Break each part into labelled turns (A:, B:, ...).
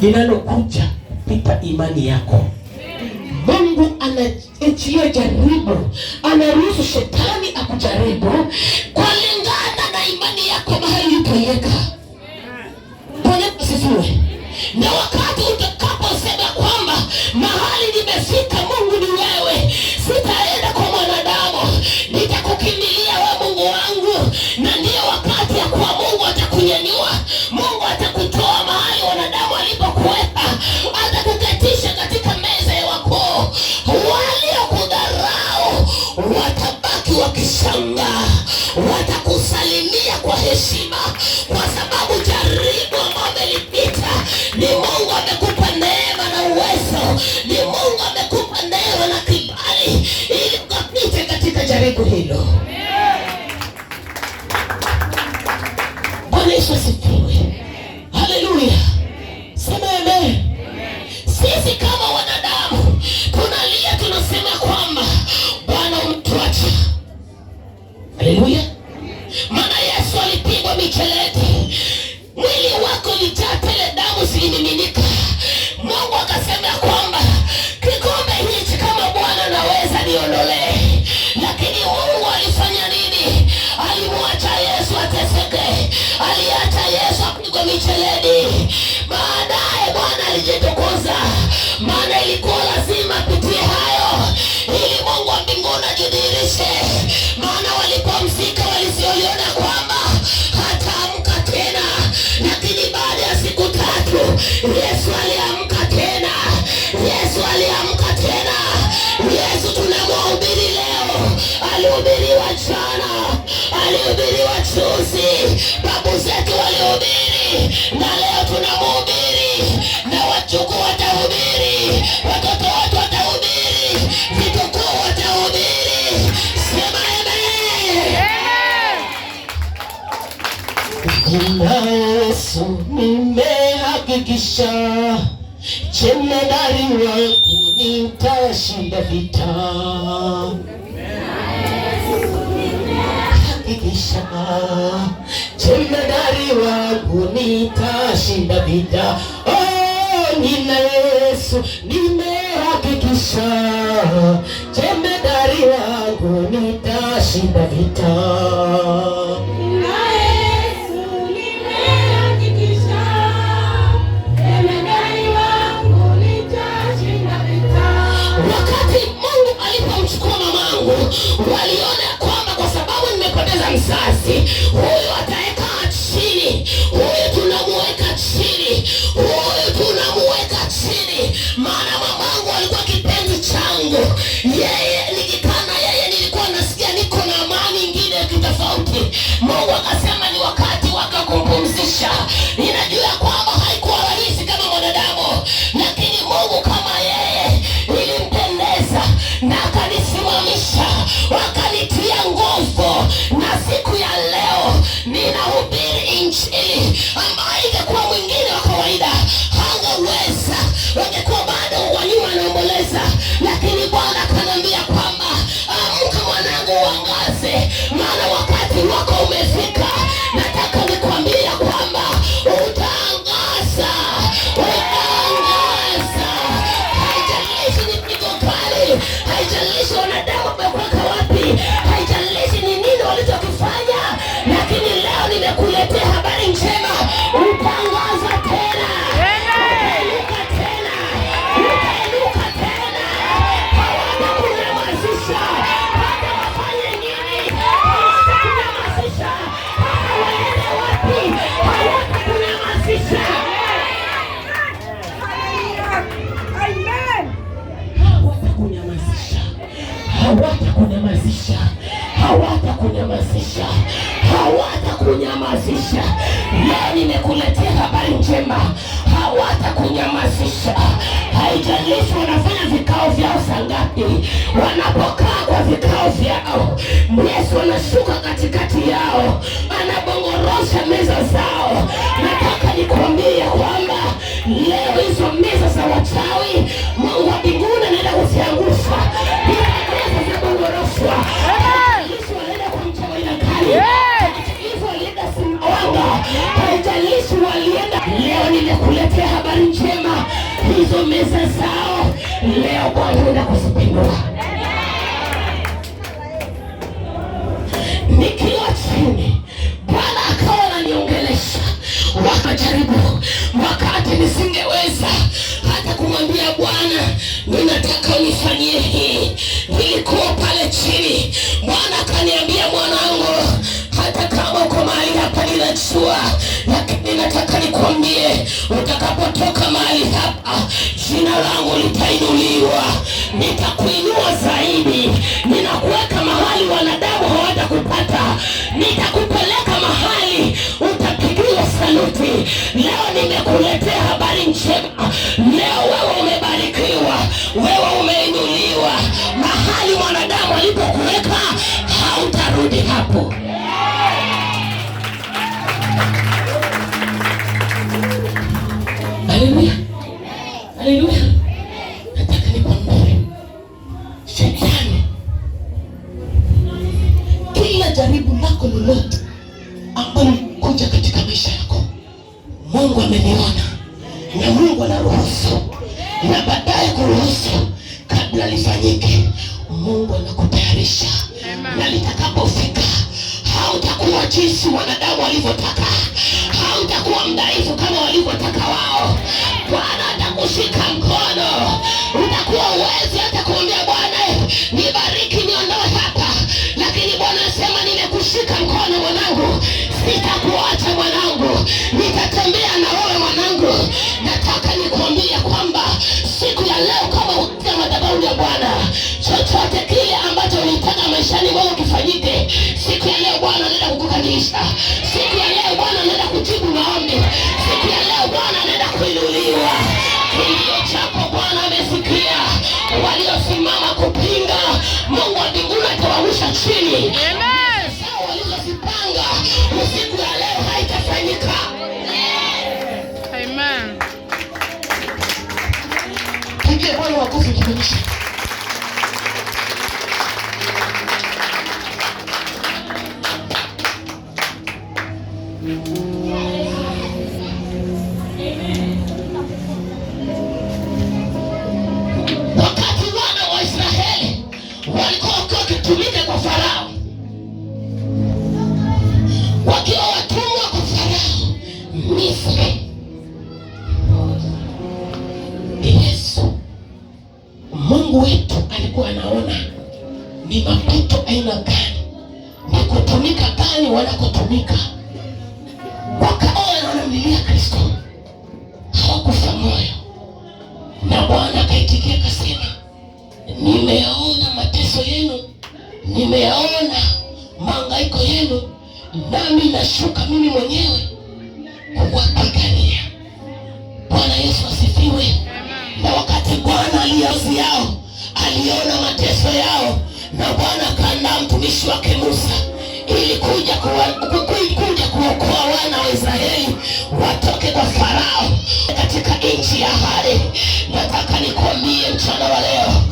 A: linalokuja pita imani yako. Mungu anaachia jaribu, anaruhusu shetani akujaribu kulingana na imani yako mahali upeleka. Bwana asifiwe. Na wakati utakaposema kwamba mahali nimefika Mungu ni wewe, sitaenda kwa mwanadamu, nitakukimbilia wewe Mungu wangu, na ndio wakati ya kuwa Mungu atakunyanyua, Mungu atakutoa mahali wanadamu walipokuweka, atakuketisha katika meza ya wakuu. Waliokudharau watabaki wakishangaa, watakusalimia kwa heshima, kwa sababu jaribu ambalo umelipita ni Mungu amekupa neema na uwezo, ni Mungu amekupa neema na kibali ili ukapite katika jaribu hilo. Bwana Yesu asifiwe. Haleluya. Sema amen. Sisi kama wanadamu tunalia, tunasema kwamba Bwana umtuache. Haleluya. Maana Yesu alipigwa mijeledi, mwili wako ulijaa tele, damu zilimiminika. Mungu akasema kwamba kikombe hichi kama Bwana naweza niondolee. Lakini Mungu alifanya nini? Alimwacha Yesu ateseke, aliacha Yesu apigwe mijeledi. Baadaye Bwana alijitukuza, maana ilikuwa lazima apitie hayo ili Mungu wa mbinguni ajidhihirishe. Maana walipomzika waliziona kwamba hataamka tena, lakini baada ya siku 3 Yesu aliamka tena. Yesu aliamka tena. Yesu tunamhubiri leo, alihubiriwa jana, alihubiriwa juzi, babu zetu walihubiri, na leo tunamhubiri, na wajukuu watahubiri, watoto wetu watahubiri, vitukuu watahubiri. Sema amen. Jina Yesu nimehakikisha, jemedari wangu nitashinda vita. Hakikisha, jemedari wangu nitashinda vita. Oh, nina Yesu nimehakikisha, jemedari wangu nitashinda vita. Waliona kwamba kwa sababu nimepoteza mzazi, huyu ataweka chini, huyu tunamuweka chini, huyu tunamuweka chini. Maana mamangu alikuwa kipenzi changu, yeye nikikana yeye nilikuwa nasikia niko na amani ingine kitofauti. Mungu akasema ni wakati wake kumpumzisha. Ninajua kwamba haikuwa rahisi kama mwanadamu, lakini Mungu kama yeye ilimpendeza na akanisimamisha, wakanitia nguvu. Na siku ya leo ninahubiri injili ambayo ingekuwa mwingine wa kawaida hangeweza, wangekuwa bado wa nyuma wanaomboleza. Lakini Bwana akaniambia kwamba amka mwanangu, uangaze, maana wakati wako umefika. Nataka nikwambie kwamba utaangaza, utaangaza. Haijalishi ni pigo kali, haijalishi wanadamu wamekuweka wapi, haijalishi ni nini walichokifanya, lakini leo nimekuletea habari njema. Utaangaza tena, utainuka tena, utainuka tena. Hawatakunyamazisha hata wafanye nini, hawatakunyamazisha hata waende wapi, hawatakunyamazisha. Hawatakunyamazisha, hawatakunyamazisha, hawatakunyamazisha. Leo nimekuletea habari njema, hawatakunyamazisha. Haijalishi wanafanya vikao vyao saa ngapi, wanapokaa kwa vikao vyao, Yesu anashuka katikati yao, anabongorosha meza zao. Nataka nikwambie kwamba leo hizo meza za wachawi Mungu wa mbinguni anaenda kuziangusha. Haijalishi walienda kwa mchawi na kali, haijalishi walienda Sumbawanga, haijalishi walienda. Leo nimekuletea habari njema. hizo meza zao leo Bwana anaenda kuzipindua. Nikiwa chini Bwana akawa ananiongelesha wakajaribu, wakati nisingeweza hata kumwambia Bwana ninataka unifanyie hii. Nilikuwa pale chini, Bwana akaniambia, mwanangu, hata kama uko mahali hapa ninajua, lakini nataka nikwambie, utakapotoka mahali hapa jina langu litainuliwa, nitakuinua zaidi, ninakuweka mahali wanadamu hawatakupata, nitakupeleka mahali utapigiwa saluti. Leo nimekuletea habari njema. Leo wewe umebarikiwa, wewe umeinuliwa. Mahali mwanadamu alipokuweka hautarudi hapo. Haleluya, haleluya. Nataka nikwambie, shetani, kila jaribu lako lolote ambalo kuja katika maisha yako, Mungu ameliona na Mungu anaruhusu, na baadaye kuruhusu, kabla lifanyike, Mungu anakutayarisha, na litakapofika hautakuwa jinsi wanadamu walivyotaka, hautakuwa mdhaifu kama walivyotaka wao. Bwana atakushika mkono, utakuwa uwezi hata kumwambia Bwana nibariki niondoe hapa, lakini Bwana anasema nimekushika mkono mwanangu, sitakuacha mwanangu, nitatembea na wewe mwanangu. Nataka nikwambie kwamba siku ya leo, kama ukia madhabahu ya Bwana, chochote kile ambacho ulitaka maishani mwako kifanyike, siku ya leo Bwana anaenda kukukamilisha. Siku ya leo Bwana anaenda kujibu maombi. Siku ya leo Bwana anaenda kuinuliwa. Kilio chako Bwana amesikia. Waliosimama kupinga, Mungu wa mbinguni atawarusha chini. Amen. Sawa walizozipanga usiku ya leo haitafanyika. Amen. Pigie Bwana makofi kimenisha. Wakati wana wa Israeli walikuwa wakitumika kwa Farao, wakiwa watumwa kwa Farao Misri, Yesu Mungu wetu alikuwa anaona ni mapito aina gani, ni kutumika gani wanakotumika. Wakaona wanamlilia Kristo, hawakufa moyo, na Bwana akaitikia akasema, nimeona mateso yenu, nimeona mahangaiko yenu, nami nashuka mimi mwenyewe kuwapigania. Bwana Yesu asifiwe. Na wakati Bwana aliazi yao, aliona mateso yao, na Bwana akaandaa mtumishi wake Musa ili kuja kuokoa wana wa Israeli watoke kwa Farao katika nchi ya ahadi. Nataka nikwambie mchana wa leo,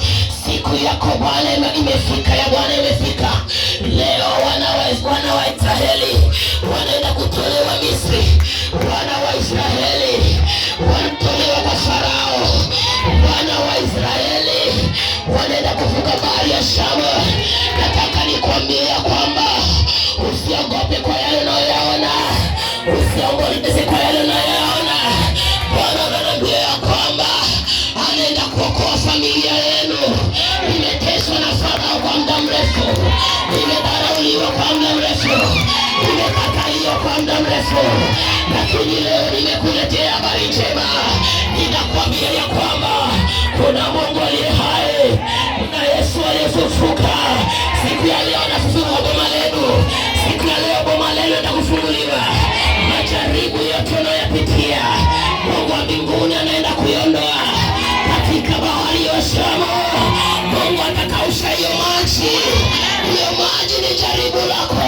A: siku yako Bwana imefika, ya Bwana imefika. Leo wana wa Israeli wanaenda kutolewa Misri. Wana wa Israeli wanatolewa kwa Farao. Wana wa Israeli wanaenda kuvuka bahari ya Shamu. Nataka nikwambie ya kwamba usiogope kwa yale unayoyaona, usiogope kwa yale unayoyaona. Bwana ananiambia ya kwamba anaenda kuokoa familia yenu. Imeteswa na Farao kwa muda mrefu, imedharauliwa kwa muda mrefu, imekataliwa kwa muda mrefu, lakini leo nimekuletea habari njema. Ninakwambia ya kwamba kuna Mungu aliye hai, kuna Yesu aliyefufuka. Siku ya leo anafufuka boma lenu. Siku ya leo boma lenu litakufunguliwa. Majaribu yote unayopitia, Mungu wa mbinguni anaenda kuiondoa. Katika bahari ya Shamu, Mungu atakausha hiyo maji. Hiyo maji ni jaribu lako,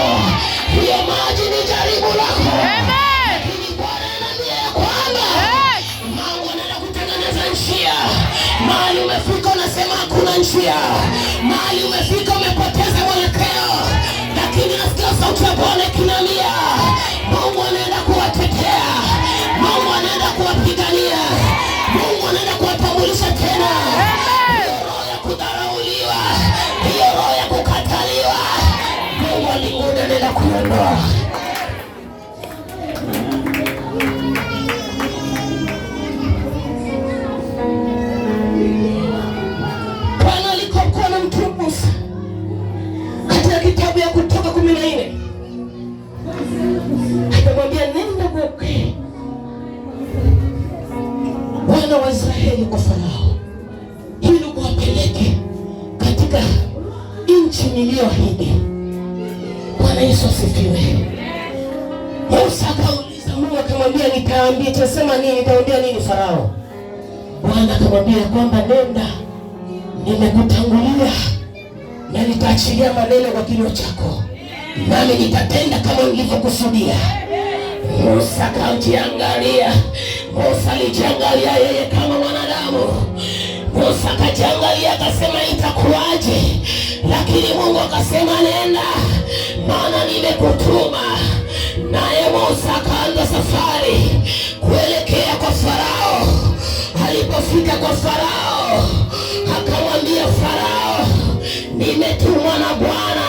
A: hiyo maji ni jaribu lako. Lakini Bwana ananiambia ya kwamba Mungu anaenda kutengeneza njia. Mahali umefika unasema hakuna njia, mahali umefika umepoteza mwelekeo, lakini nasikia sauti ya Bwana ikiniambia Mungu anaenda kuwatetea, Mungu anaenda kuwapigania, Mungu wana wa Israeli kwa Farao ili kuwapeleke katika nchi niliyoahidi. Bwana Yesu asifiwe. Musa akauliza Mungu, akamwambia nitasema nini, nitaambia nini Farao? Bwana akamwambia kwamba nenda, nimekutangulia na nitaachilia maneno kwa kinywa chako, nami nitatenda kama nilivyokusudia. Musa akajiangalia. Musa alijiangalia yeye kama mwanadamu. Musa akajiangalia akasema itakuwaje? Lakini Mungu akasema nenda, maana nimekutuma. Naye Musa akaanza safari kuelekea kwa Farao. Alipofika kwa Farao akamwambia Farao, nimetumwa na Bwana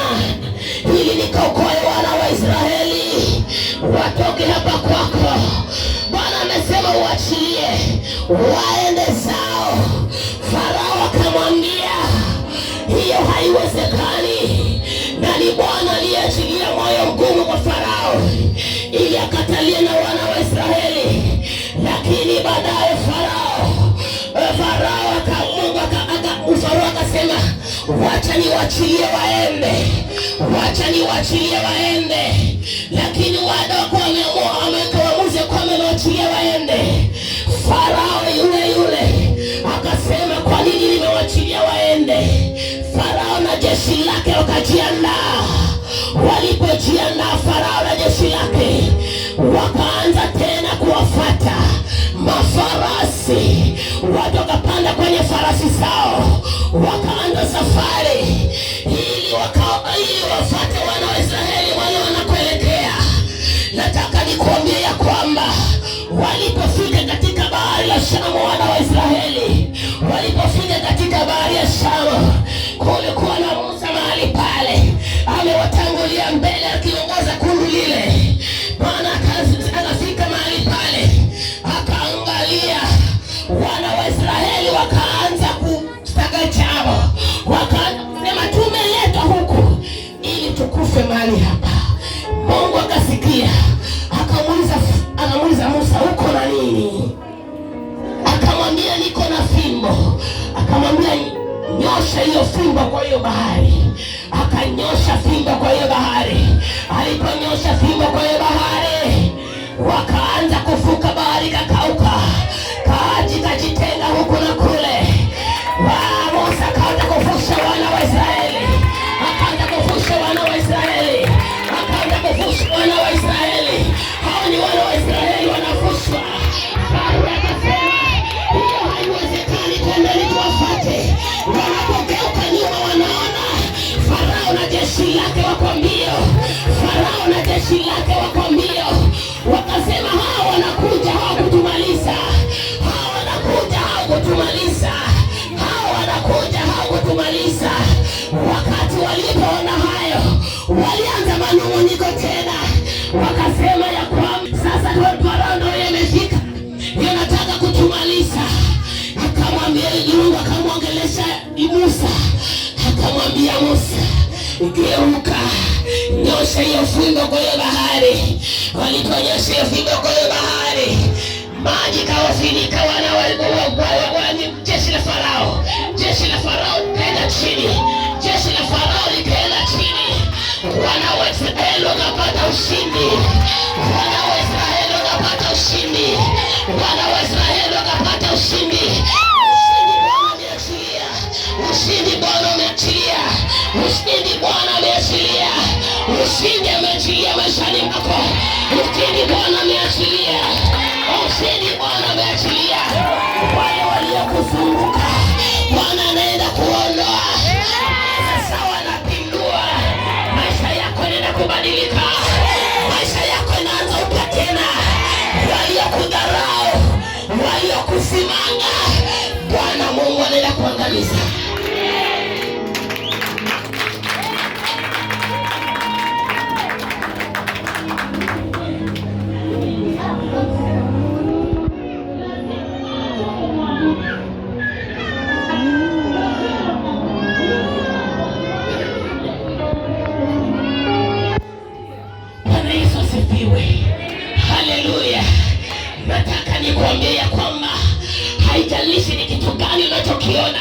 A: ili nikaokoe wana wa Israeli watoke hapa kwako. Bwana amesema uachilie waende zao. Farao akamwambia hiyo haiwezekani, na ni Bwana aliyeachilia moyo mgumu kwa Farao ili akatalie na wana wa Israeli. Lakini baadaye Farao akasema wacha niwaachilie waende, lakini wao wameweka uamuzi kwa wamewaachilia waende. Farao yule akasema kwa nini nimewaachilia waende? Farao na jeshi lake wakajiandaa. Walipojiandaa Farao na jeshi lake, wakaanza tena kuwafuata mafarasi. Watu wakapanda kwenye farasi zao, wakaanza safari ili wafuate wana wa Israeli wale wanakoelekea. Nataka nikuambie ya kwamba walipofika katika bahari ya Shamu, wana wa Israeli walipofika katika bahari ya Shamu, kulikuwa na Musa mahali pale amewatangulia mbele akiongoza kundi lile. Bwana akafika mahali pale akaangalia wana wa Israeli, wakaanza kustagaabu, wakaanza tumeletwa huku ili tukufe mahali hapa. Mungu akasikia, akamuuliza Musa, uko na nini? Akamwambia niko na fimbo. Akamwambia nyosha hiyo fimbo kwa hiyo bahari. Akanyosha fimbo kwa hiyo bahari. Aliponyosha fimbo kwa hiyo bahari, wakaanza kuvuka bahari, kakauka, kaji kajitenga huku na kule. Musa akaanza kuvusha wana wa Israeli, hao ni wana wa Israeli wanavushwa. Farao akasema hiyo haiwezekani, twendeni tuwafuate. Wanapogeuka nyuma wanaona Farao na jeshi lake wako mbio. Wakasema hao wanakuja hawakutumaliza. Wakati walipoona hayo, walianza manung'uniko tena. Wakasema ya kwamba sasa Farao ndio yamefika, yanataka kutumaliza. Akamwambia Mungu, akamwongelesha Musa, akamwambia Musa, geuka, nyosha hiyo fimbo kwa hiyo bahari. Waliponyosha hiyo fimbo kwa hiyo bahari, maji kawafunika wana wa jeshi la Farao. Jeshi la Farao likaenda chini. Wana wa Israeli wakapata ushindi. Ushindi ameachilia maishani mwako. Bwana ameachilia. Wale waliokuzunguka Bwana anaenda kuondoa. Sasa wanapindua. Maisha yako yanaenda kubadilika. Maisha yako yanaanza upya tena. Waliokudharau, waliokusimanga, Bwana Mungu anaenda kuangamiza. Haleluya. Nataka nikuambie ya kwamba Haijalishi ni kitu gani unachokiona.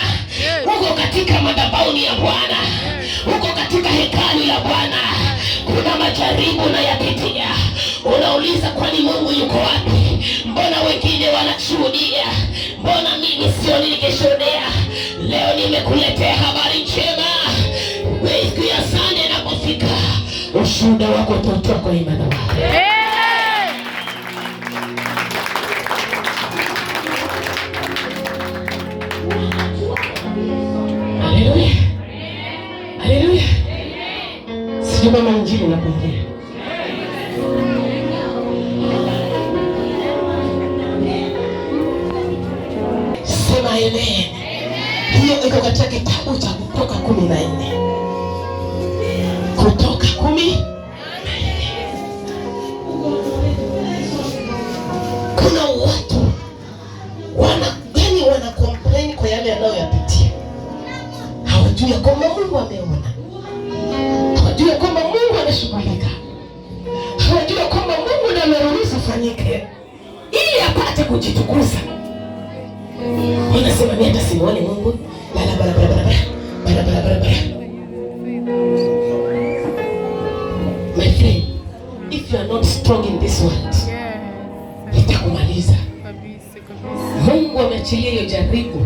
A: Uko katika madhabahu ya Bwana, uko katika hekalu la Bwana, kuna majaribu unayapitia. Unauliza, kwani Mungu yuko wapi? Mbona wengine wanashuhudia, mbona mimi sioni nikishuhudia? Leo nimekuletea habari njema. Siku ya Sunday inapofika, ushuhuda wako utatoka kwa imani. Haleluya. Haleluya. Sio kama injili inakwambia. Sema amen. Hiyo iko katika kitabu cha Kutoka 14. Kutoka 14. Kuna watu wana complain kwa yale yanayoyapitia. Hawajui kwamba Mungu ameona. Hawajui kwamba Mungu anashughulika. Hawajui kwamba Mungu ndiye ameruhusu fanyike ili apate kujitukuza. Wanasema mimi hata simuone Mungu. Bara. My friend, if you are not strong in this world, itakumaliza. Mungu ameachilia hiyo jaribu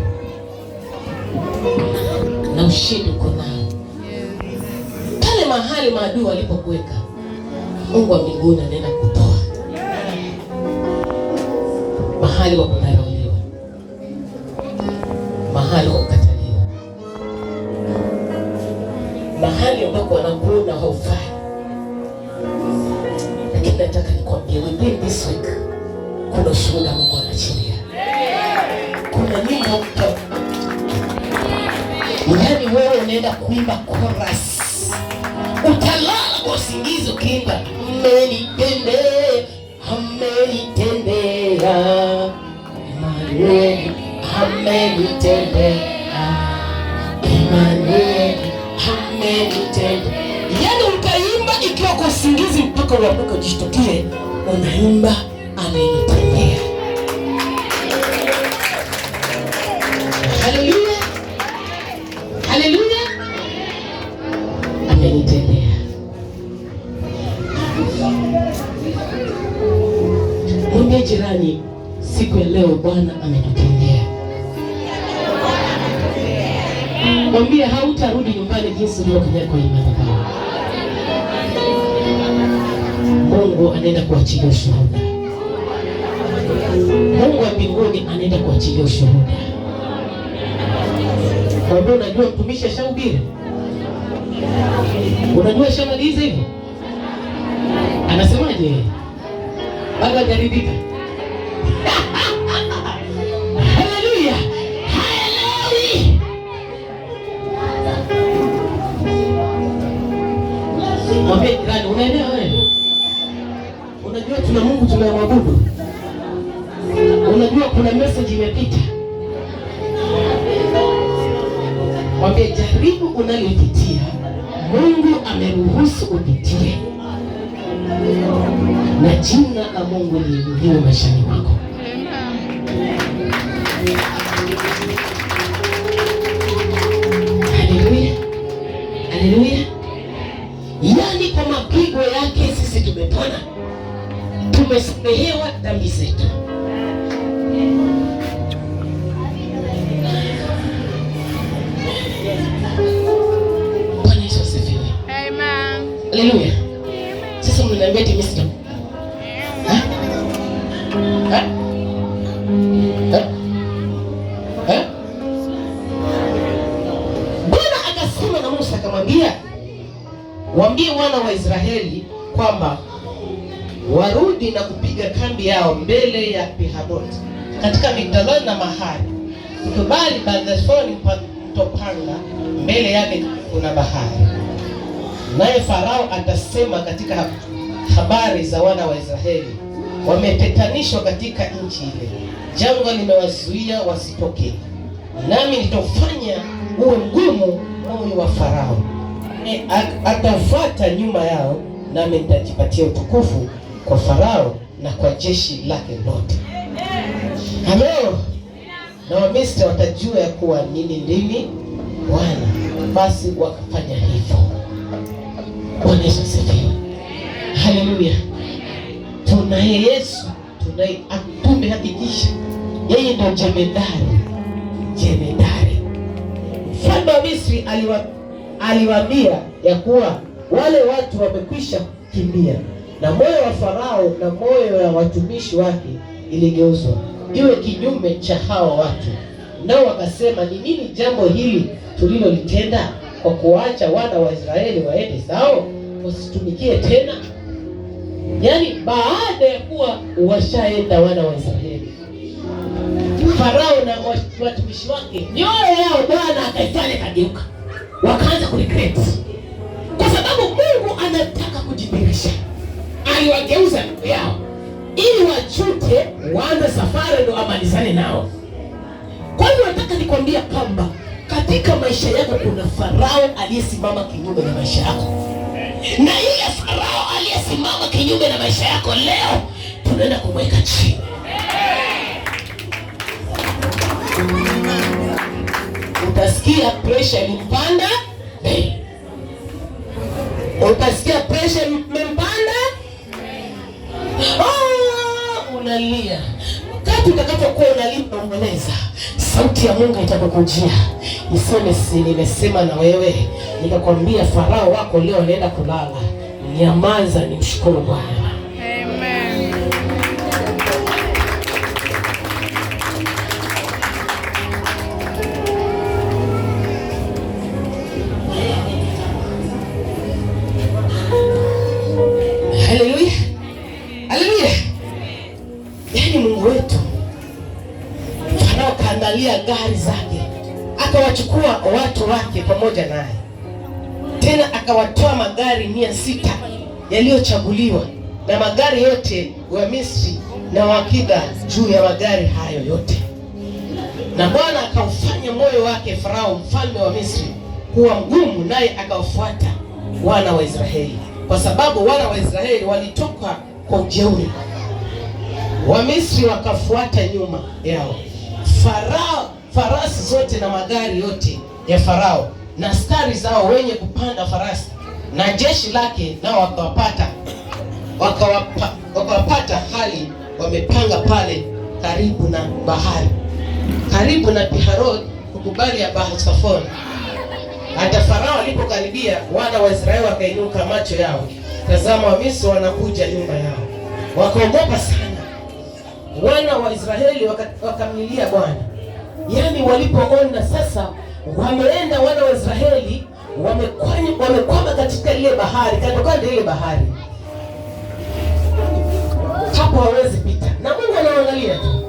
A: na ushindi uko nao. Pale mahali maadui walipokuweka, Mungu wa mbinguni anaenda kutoa. Mahali wa kudharauliwa, mahali wa kukataliwa, mahali ambako wanakuona haufai. Lakini nataka nikwambie, within this week kuna ushuhuda Mungu anachilia. Kuna nyimbo yaani wewe unaenda kuimba chorus, utalala kwa usingizi ukiimba amenitendea, amenitendea, Emmanuel amenitendea, Emmanuel amenitendea. Yaani ukaimba ikiwa kwa usingizi mpaka uamke ujishtukie, unaimba amenitendea. Haleluya. Haleluya. Amenitendea. Mwambie jirani, siku ya leo Bwana amenitendea. Mwambie hautarudi nyumbani jinsi ulivyokuja kwa madhabahu. Mungu anaenda kuachilia ushuhuda. Mungu wa mbinguni anaenda kuachilia ushuhuda. Mwambie, unajua mtumishi ashahubiri? Unajua shamaliza hivyo? Anasemaje? Bado hajaridhika. Haleluya. Haleluya. Mwambie jirani, unaelewa wewe? Unajua tuna Mungu tunayemwabudu. Unajua kuna message imepita. Mwambie, jaribu unalopitia Mungu ameruhusu upitie, na jina la Mungu liinuliwe maishani mwako. Haleluya. Haleluya. Yaani kwa mapigo yake sisi tumepona, tumesamehewa dhambi zetu. Bwana Yesu asifiwe. Amen. Haleluya. Sasa mnaniambia eti mimi Bwana akasema na Musa akamwambia, waambie wana wa Israeli kwamba warudi na kupiga kambi yao mbele ya Pihahiroth katika Migdaloni na Mahali, ukibali Beth-Horon mto Panga, mbele yake kuna bahari. Naye Farao atasema katika habari za wana wa Israeli, wamepetanishwa katika nchi ile, jangwa limewazuia wasitoke, nami nitafanya uwe mgumu moyo wa Farao, atafuata nyuma yao, nami nitajipatia utukufu kwa Farao na kwa jeshi lake lote. Amen.
B: na Wamisri watajua ya kuwa mimi ndimi Bwana. Basi wakafanya hivyo. Bwana Yesu asifiwe. Haleluya. Tunaye Yesu, tunaye tumehakikisha yeye ndio jemedari. Mfalme wa Misri aliwaambia ya kuwa wale watu wamekwisha kimbia, na moyo wa Farao na moyo wa watumishi wake iligeuzwa iwe kinyume cha hawa watu. Nao wakasema, ni nini jambo hili tulilolitenda kwa kuacha wana wa Israeli waende zao wasitumikie tena? Yaani baada ya kuwa washaenda wana wa Israeli, Farao na watumishi wake mioyo yao Bwana akaifanya kageuka, wakaanza kuregret, kwa sababu Mungu anataka kujidhihirisha. Aliwageuza mioyo yao ili wachute, waanze safari ndio amalizane nao. Kwa hiyo nataka nikwambia kwamba katika maisha yako kuna Farao aliyesimama kinyume na maisha yako, na yule Farao aliyesimama kinyume na maisha yako leo tunaenda kumweka chini. Utasikia pressure impanda, utasikia pressure imempanda, unalia. Wakati utakapokuwa unalia unaomboleza, sauti ya Mungu itakukujia iseme, si nimesema na wewe, nikakwambia Farao wako leo anaenda kulala. Nyamaza, ni mshukuru Bwana. Amen. Haleluya. Haleluya. Yaani Mungu wetu, Farao kaandalia gari zake, akawachukua watu wake pamoja naye, tena akawatoa magari 600 yaliyochaguliwa, na magari yote wa Misri na wakida juu ya magari hayo yote. Na Bwana akaufanya moyo wake Farao mfalme wa Misri kuwa mgumu, naye akawafuata wana wa Israeli, kwa sababu wana wa Israeli walitoka kwa ujeuri. Wa Misri wakafuata nyuma yao. Farasi zote na magari yote ya Farao na askari zao wenye kupanda farasi na jeshi lake nao wakawapata hali wamepanga pale karibu na bahari, karibu na Piharod, kukubali ya Bahari Safon. Hata Farao alipokaribia, wana wa Israeli wakainuka macho yao, tazama Wamisri wanakuja nyuma yao. Wakaogopa sana. Wana wa Israeli wakamlilia Bwana. Yaani walipoona sasa wameenda wana wa Israeli wamekwama katika ile bahari, kando ile bahari, hapo hawezi pita, na Mungu anaangalia tu.